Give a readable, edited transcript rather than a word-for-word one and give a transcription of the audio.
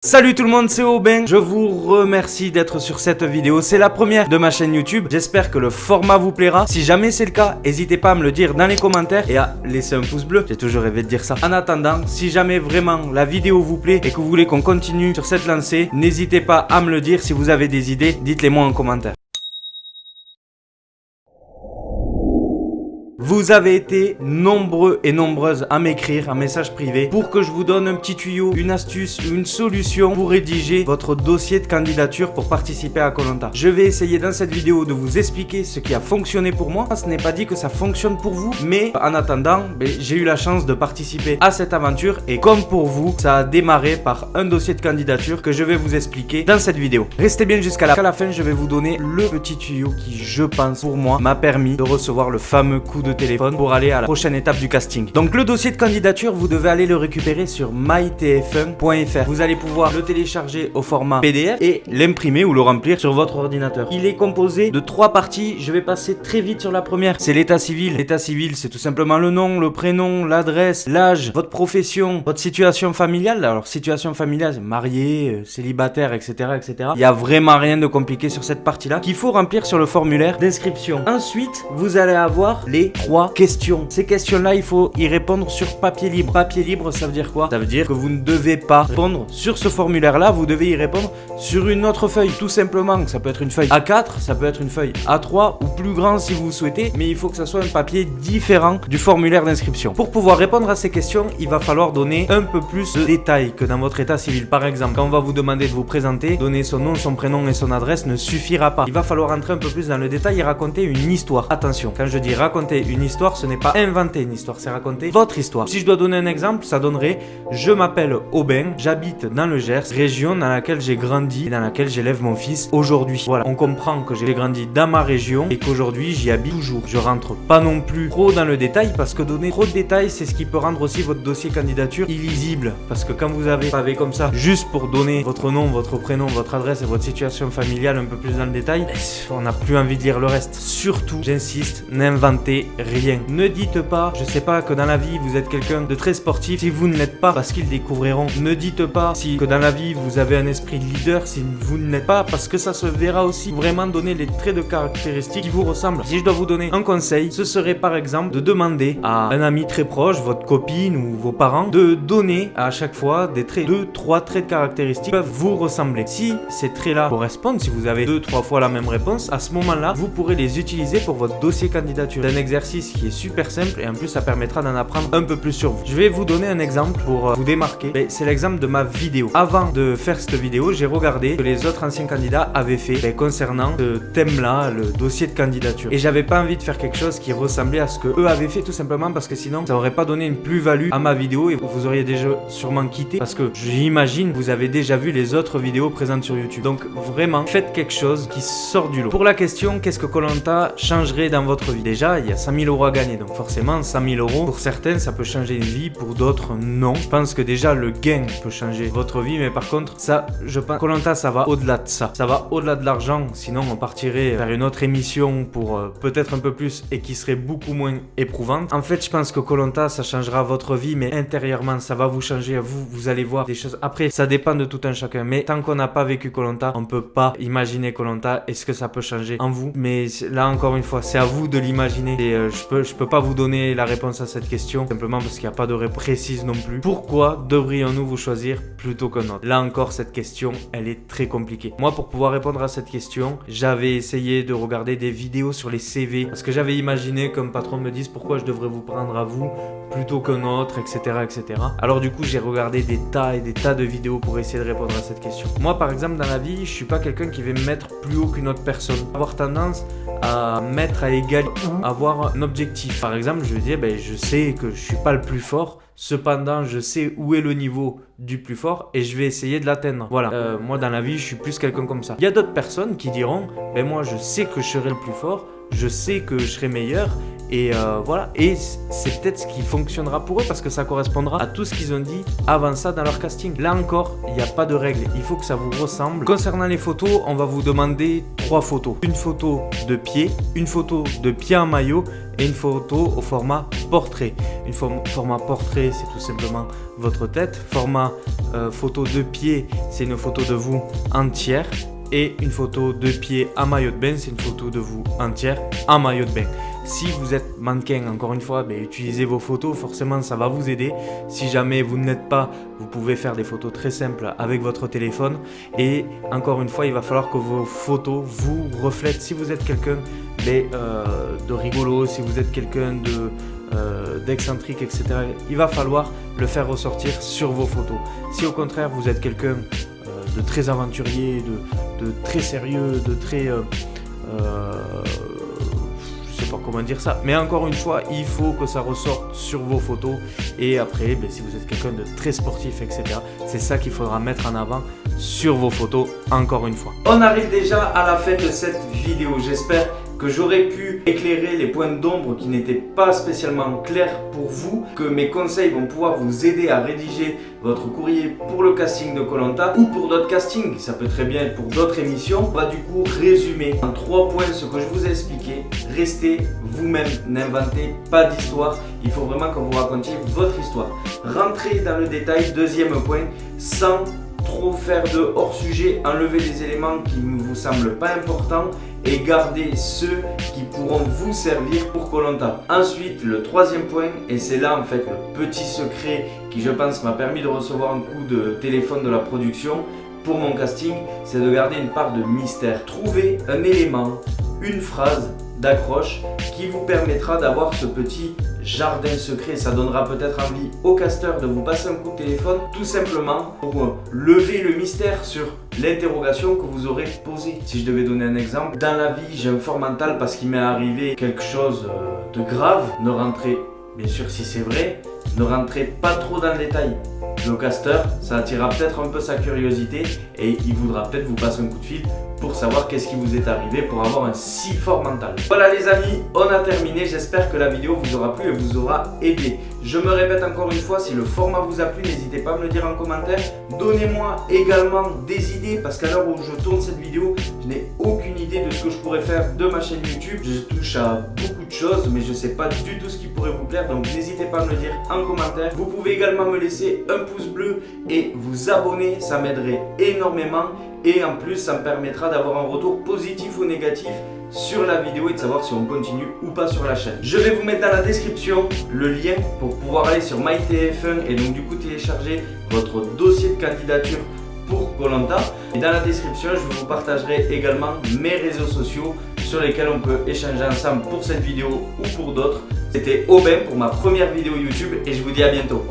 Salut tout le monde, c'est Aubin. Je vous remercie d'être sur cette vidéo. C'est la première de ma chaîne YouTube. J'espère que le format vous plaira. Si jamais c'est le cas, n'hésitez pas à me le dire dans les commentaires et à laisser un pouce bleu. J'ai toujours rêvé de dire ça. En attendant, si jamais vraiment la vidéo vous plaît et que vous voulez qu'on continue sur cette lancée, n'hésitez pas à me le dire. Si vous avez des idées, dites-les moi en commentaire. Vous avez été nombreux et nombreuses à m'écrire un message privé pour que je vous donne un petit tuyau, une astuce, une solution pour rédiger votre dossier de candidature pour participer à Koh Lanta. Je vais essayer dans cette vidéo de vous expliquer ce qui a fonctionné pour moi. Ce n'est pas dit que ça fonctionne pour vous, mais en attendant, j'ai eu la chance de participer à cette aventure et comme pour vous, ça a démarré par un dossier de candidature que je vais vous expliquer dans cette vidéo. Restez bien jusqu'à la fin, je vais vous donner le petit tuyau qui, je pense, pour moi, m'a permis de recevoir le fameux coup de téléphone pour aller à la prochaine étape du casting. Donc le dossier de candidature, vous devez aller le récupérer sur mytf1.fr. Vous allez pouvoir le télécharger au format PDF et l'imprimer ou le remplir sur votre ordinateur. Il est composé de 3 parties. Je vais passer très vite sur la première. C'est l'état civil. L'état civil, c'est tout simplement le nom, le prénom, l'adresse, l'âge, votre profession, votre situation familiale. Alors situation familiale, c'est marié, célibataire, etc., etc. Il n'y a vraiment rien de compliqué sur cette partie-là qu'il faut remplir sur le formulaire d'inscription. Ensuite, vous allez avoir les 3 questions. Ces questions-là, il faut y répondre sur papier libre. Papier libre, ça veut dire quoi? Ça veut dire que vous ne devez pas répondre sur ce formulaire-là, vous devez y répondre sur une autre feuille, tout simplement. Ça peut être une feuille A4, ça peut être une feuille A3 ou plus grand si vous souhaitez, mais il faut que ça soit un papier différent du formulaire d'inscription. Pour pouvoir répondre à ces questions, il va falloir donner un peu plus de détails que dans votre état civil. Par exemple, quand on va vous demander de vous présenter, donner son nom, son prénom et son adresse ne suffira pas. Il va falloir entrer un peu plus dans le détail et raconter une histoire. Attention, quand je dis raconter une histoire, ce n'est pas inventer une histoire, c'est raconter votre histoire. Si je dois donner un exemple, ça donnerait: je m'appelle Aubin, j'habite dans le Gers, région dans laquelle j'ai grandi et dans laquelle j'élève mon fils aujourd'hui. Voilà, on comprend que j'ai grandi dans ma région et qu'aujourd'hui j'y habite toujours. Je rentre pas non plus trop dans le détail parce que donner trop de détails, c'est ce qui peut rendre aussi votre dossier candidature illisible. Parce que quand vous avez un pavé comme ça, juste pour donner votre nom, votre prénom, votre adresse et votre situation familiale un peu plus dans le détail, on n'a plus envie de lire le reste. Surtout, j'insiste, n'inventez rien. Ne dites pas, je sais pas, que dans la vie vous êtes quelqu'un de très sportif si vous ne l'êtes pas, parce qu'ils découvriront. Ne dites pas que dans la vie vous avez un esprit de leader si vous ne l'êtes pas, parce que ça se verra aussi. Vraiment donner les traits de caractéristiques qui vous ressemblent. Si je dois vous donner un conseil, ce serait par exemple de demander à un ami très proche, votre copine ou vos parents, de donner à chaque fois des traits, 2-3 traits de caractéristiques qui peuvent vous ressembler. Si ces traits-là correspondent, si vous avez 2-3 fois la même réponse, à ce moment-là, vous pourrez les utiliser pour votre dossier candidature. C'est un exercice qui est super simple et en plus ça permettra d'en apprendre un peu plus sur vous. Je vais vous donner un exemple pour vous démarquer. C'est l'exemple de ma vidéo. Avant de faire cette vidéo, j'ai regardé ce que les autres anciens candidats avaient fait concernant ce thème-là, le dossier de candidature. Et j'avais pas envie de faire quelque chose qui ressemblait à ce que eux avaient fait, tout simplement parce que sinon ça aurait pas donné une plus-value à ma vidéo et vous auriez déjà sûrement quitté, parce que j'imagine vous avez déjà vu les autres vidéos présentes sur YouTube. Donc vraiment, faites quelque chose qui sort du lot. Pour la question, qu'est-ce que Koh Lanta changerait dans votre vie? Déjà, il y a 100 000 € à gagner, donc forcément 100 000 €, pour certains ça peut changer une vie, pour d'autres non. Je pense que déjà le gain peut changer votre vie, mais par contre ça, je pense, Koh Lanta ça va au-delà de ça. Ça va au-delà de l'argent, sinon on partirait vers une autre émission pour peut-être un peu plus et qui serait beaucoup moins éprouvante. En fait, je pense que Koh Lanta ça changera votre vie, mais intérieurement ça va vous changer à vous. Vous allez voir des choses. Après, ça dépend de tout un chacun, mais tant qu'on n'a pas vécu Koh Lanta, on peut pas imaginer Koh Lanta et ce que ça peut changer en vous. Mais là encore une fois, c'est à vous de l'imaginer. Et je peux pas vous donner la réponse à cette question, simplement parce qu'il n'y a pas de réponse précise non plus. Pourquoi devrions-nous vous choisir plutôt qu'un autre? Là encore, cette question, elle est très compliquée. Moi, pour pouvoir répondre à cette question, j'avais essayé de regarder des vidéos sur les CV, parce que j'avais imaginé qu'un patron me dise pourquoi je devrais vous prendre à vous plutôt qu'un autre, etc., etc. Alors du coup, j'ai regardé des tas et des tas de vidéos pour essayer de répondre à cette question. Moi, par exemple, dans la vie, je suis pas quelqu'un qui va me mettre plus haut qu'une autre personne. Avoir tendance à mettre à égal ou avoir un objectif. Par exemple, je veux dire, je sais que je suis pas le plus fort, cependant je sais où est le niveau du plus fort et je vais essayer de l'atteindre. Voilà, moi dans la vie je suis plus quelqu'un comme ça. Il y a d'autres personnes qui diront, moi je sais que je serai le plus fort, je sais que je serai meilleur. Et voilà, et c'est peut-être ce qui fonctionnera pour eux parce que ça correspondra à tout ce qu'ils ont dit avant ça dans leur casting. Là encore, il n'y a pas de règle, il faut que ça vous ressemble. Concernant les photos, on va vous demander 3 photos. Une photo de pied, une photo de pied en maillot et une photo au format portrait. Format portrait, c'est tout simplement votre tête. Format photo de pied, c'est une photo de vous entière. Et une photo de pied en maillot de bain, c'est une photo de vous entière en maillot de bain. Si vous êtes mannequin, encore une fois, utilisez vos photos, forcément ça va vous aider. Si jamais vous ne l'êtes pas, vous pouvez faire des photos très simples avec votre téléphone. Et encore une fois, il va falloir que vos photos vous reflètent. Si vous êtes quelqu'un de rigolo, si vous êtes quelqu'un d'excentrique, etc., il va falloir le faire ressortir sur vos photos. Si au contraire, vous êtes quelqu'un de très aventurier, de très sérieux, de très... je sais pas comment dire ça, mais encore une fois, il faut que ça ressorte sur vos photos. Et après, si vous êtes quelqu'un de très sportif, etc., c'est ça qu'il faudra mettre en avant sur vos photos, encore une fois. On arrive déjà à la fin de cette vidéo. J'espère que j'aurais pu éclairer les points d'ombre qui n'étaient pas spécialement clairs pour vous, que mes conseils vont pouvoir vous aider à rédiger votre courrier pour le casting de Koh-Lanta ou pour d'autres castings, ça peut très bien être pour d'autres émissions. On va du coup résumer en 3 points ce que je vous ai expliqué. Restez vous-même, n'inventez pas d'histoire, il faut vraiment que vous racontiez votre histoire. Rentrez dans le détail, 2e point, sans trop faire de hors-sujet, enlever des éléments qui ne vous semblent pas importants et garder ceux qui pourront vous servir pour Koh-Lanta. Ensuite, le 3e point, et c'est là en fait le petit secret qui je pense m'a permis de recevoir un coup de téléphone de la production pour mon casting, c'est de garder une part de mystère. Trouvez un élément, une phrase d'accroche qui vous permettra d'avoir ce petit jardin secret. Ça donnera peut-être envie au casteur de vous passer un coup de téléphone, tout simplement pour lever le mystère sur l'interrogation que vous aurez posée. Si je devais donner un exemple, dans la vie j'ai un fort mental parce qu'il m'est arrivé quelque chose de grave. Ne rentrez, bien sûr si c'est vrai, ne rentrez pas trop dans le détail. Le casteur, ça attirera peut-être un peu sa curiosité et il voudra peut-être vous passer un coup de fil pour savoir qu'est-ce qui vous est arrivé pour avoir un si fort mental. Voilà les amis, on a terminé. J'espère que la vidéo vous aura plu et vous aura aidé. Je me répète encore une fois, si le format vous a plu, n'hésitez pas à me le dire en commentaire. Donnez-moi également des idées parce qu'à l'heure où je tourne cette vidéo, je n'ai aucune idée de ce que je pourrais faire de ma chaîne YouTube. Je touche à beaucoup de choses, mais je ne sais pas du tout ce qui pourrait vous plaire. Donc n'hésitez pas à me le dire en commentaire. Vous pouvez également me laisser un pouce bleu et vous abonner, ça m'aiderait énormément. Et en plus, ça me permettra d'avoir un retour positif ou négatif sur la vidéo et de savoir si on continue ou pas sur la chaîne. Je vais vous mettre dans la description le lien pour pouvoir aller sur MyTF1 et donc du coup télécharger votre dossier de candidature pour Koh-Lanta. Et dans la description, je vous partagerai également mes réseaux sociaux sur lesquels on peut échanger ensemble pour cette vidéo ou pour d'autres. C'était Aubin pour ma première vidéo YouTube et je vous dis à bientôt.